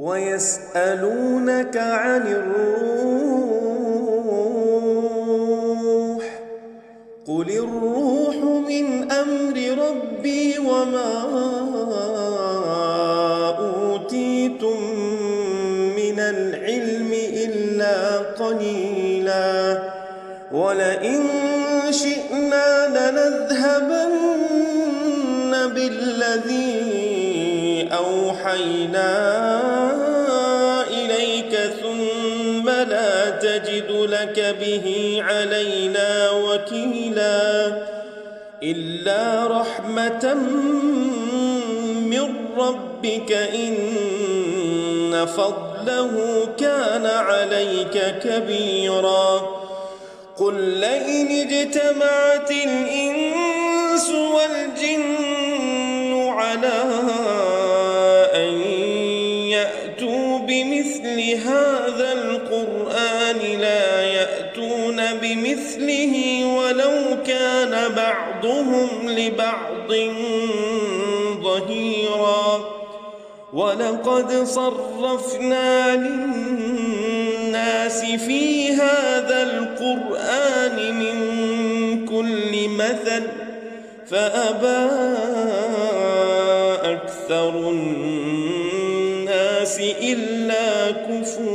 ويسألونك عن الروح قل الروح من أمر ربي وما أوتيتم من العلم إلا قليلا ولئن شئنا لنذهبن بالذي أوحينا إليك ثم لا تجد لك به علينا وكيلا إلا رحمة من ربك إن فضله كان عليك كبيرا قل لئن اجتمعت الإنس والجن على أن يأتوا بمثل هذا القرآن لا يأتون بمثله ولو كان بعضهم لبعض ظهيرا ولقد صرفنا للناس في هذا القرآن من كل مثل فأبى أكثر الناس إلا كفورا